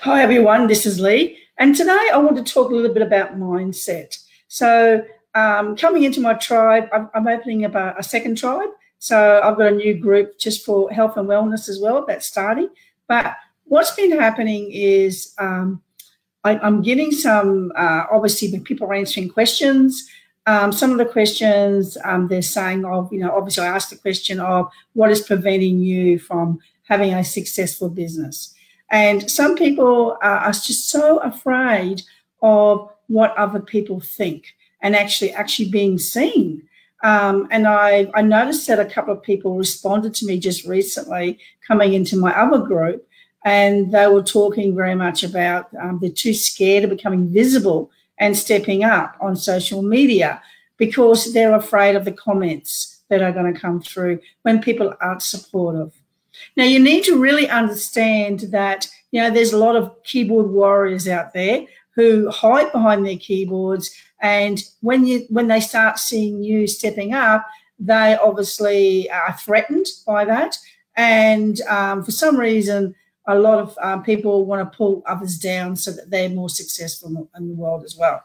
Hi everyone, this is Lee, and today I want to talk a little bit about mindset. So coming into my tribe, I'm opening up a second tribe. So I've got a new group just for health and wellness as well that's starting. But what's been happening is I'm getting some, obviously when people are answering questions, some of the questions they're saying obviously I asked the question of what is preventing you from having a successful business. And some people are just so afraid of what other people think and actually being seen. And I noticed that a couple of people responded to me just recently coming into my other group, and they were talking very much about they're too scared of becoming visible and stepping up on social media because they're afraid of the comments that are going to come through when people aren't supportive. Now, you need to really understand that, there's a lot of keyboard warriors out there who hide behind their keyboards, and when they start seeing you stepping up, they obviously are threatened by that. And for some reason, a lot of people want to pull others down so that they're more successful in the world as well.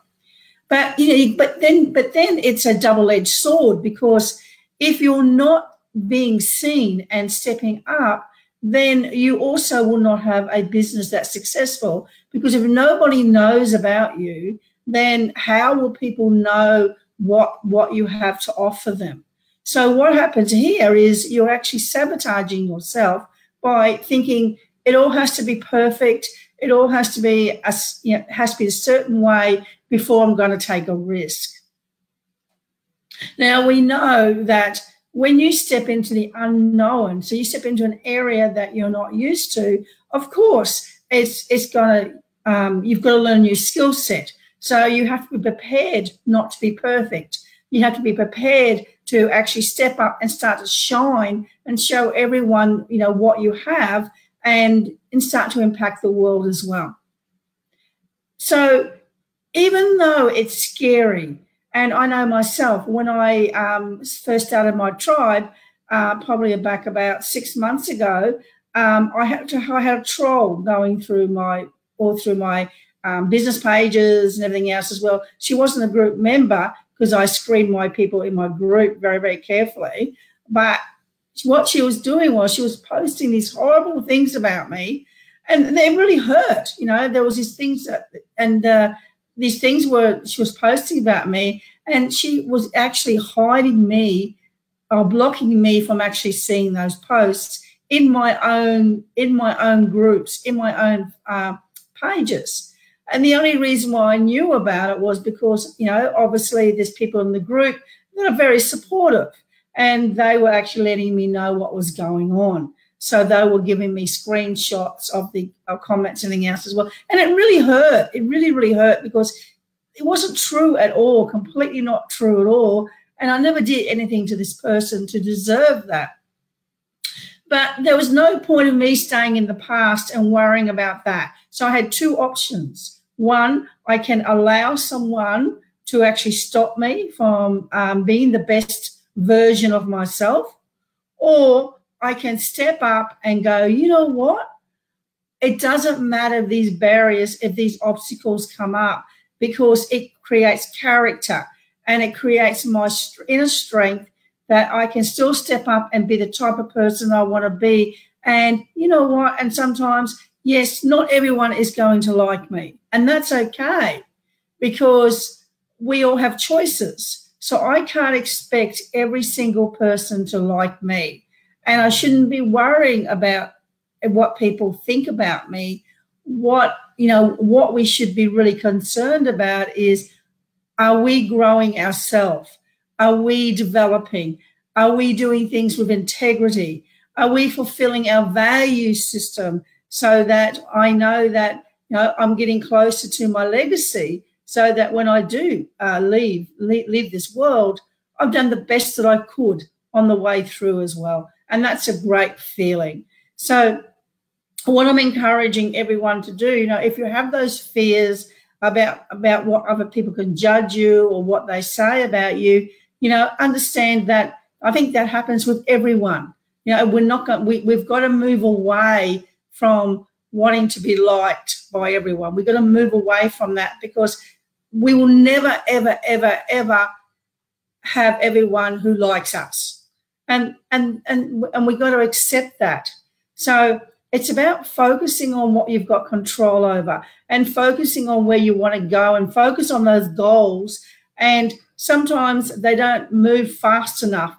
But but then it's a double-edged sword, because if you're not being seen and stepping up, then you also will not have a business that's successful, because if nobody knows about you, then how will people know what you have to offer them? So what happens here is you're actually sabotaging yourself by thinking it all has to be perfect, it all has to be a certain way before I'm going to take a risk. Now, we know that when you step into the unknown, so you step into an area that you're not used to, of course, you've got to learn a new skill set. So you have to be prepared not to be perfect. You have to be prepared to actually step up and start to shine and show everyone, what you have, and start to impact the world as well. So even though it's scary, and I know myself, when I first started my tribe, probably back about 6 months ago, I had a troll going through my business pages and everything else as well. She wasn't a group member because I screened my people in my group very, very carefully. But what she was doing was she was posting these horrible things about me, and they really hurt. There was these things these things she was posting about me, and she was actually hiding me or blocking me from actually seeing those posts in my own groups, in my own pages. And the only reason why I knew about it was because, obviously there's people in the group that are very supportive, and they were actually letting me know what was going on. So they were giving me screenshots of the comments and everything else as well. And it really hurt. It really, really hurt, because it wasn't true at all, completely not true at all. And I never did anything to this person to deserve that. But there was no point of me staying in the past and worrying about that. So I had two options. One, I can allow someone to actually stop me from being the best version of myself, or I can step up and go, you know what? It doesn't matter these barriers, if these obstacles come up, because it creates character and it creates my inner strength that I can still step up and be the type of person I want to be. And you know what? And sometimes, yes, not everyone is going to like me, and that's okay, because we all have choices. So I can't expect every single person to like me. And I shouldn't be worrying about what people think about me. What we should be really concerned about is, are we growing ourselves? Are we developing? Are we doing things with integrity? Are we fulfilling our value system so that I know that I'm getting closer to my legacy, so that when I do leave this world, I've done the best that I could on the way through as well. And that's a great feeling. So what I'm encouraging everyone to do, if you have those fears about what other people can judge you or what they say about you, understand that I think that happens with everyone. We've got to move away from wanting to be liked by everyone. We've got to move away from that, because we will never, ever, ever, ever have everyone who likes us. And we've got to accept that. So it's about focusing on what you've got control over and focusing on where you want to go and focus on those goals. And sometimes they don't move fast enough.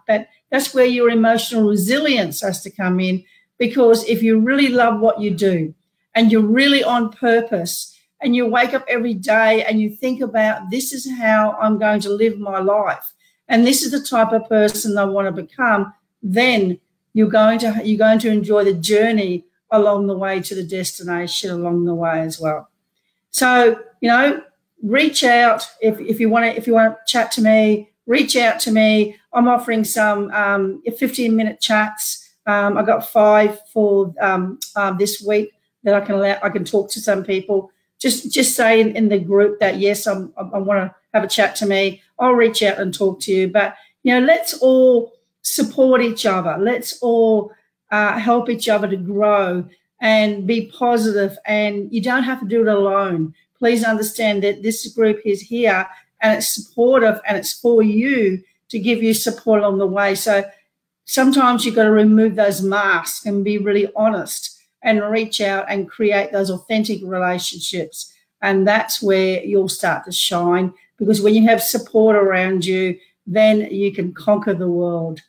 That's where your emotional resilience has to come in, because if you really love what you do and you're really on purpose and you wake up every day and you think about, this is how I'm going to live my life and this is the type of person I want to become, then you're going to enjoy the journey along the way to the destination along the way as well. So, reach out if you want to chat to me. Reach out to me. I'm offering some 15-minute chats. I got 5 for this week that I can talk to some people. Just say in the group that yes, I want to have a chat to me. I'll reach out and talk to you. But let's all support each other. Let's all help each other to grow and be positive. And you don't have to do it alone. Please understand that this group is here and it's supportive and it's for you to give you support along the way. So sometimes you've got to remove those masks and be really honest and reach out and create those authentic relationships. And that's where you'll start to shine, because when you have support around you, then you can conquer the world.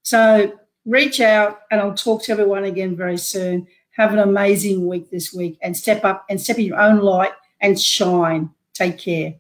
So reach out, and I'll talk to everyone again very soon. Have an amazing week this week, and step up and step in your own light and shine. Take care.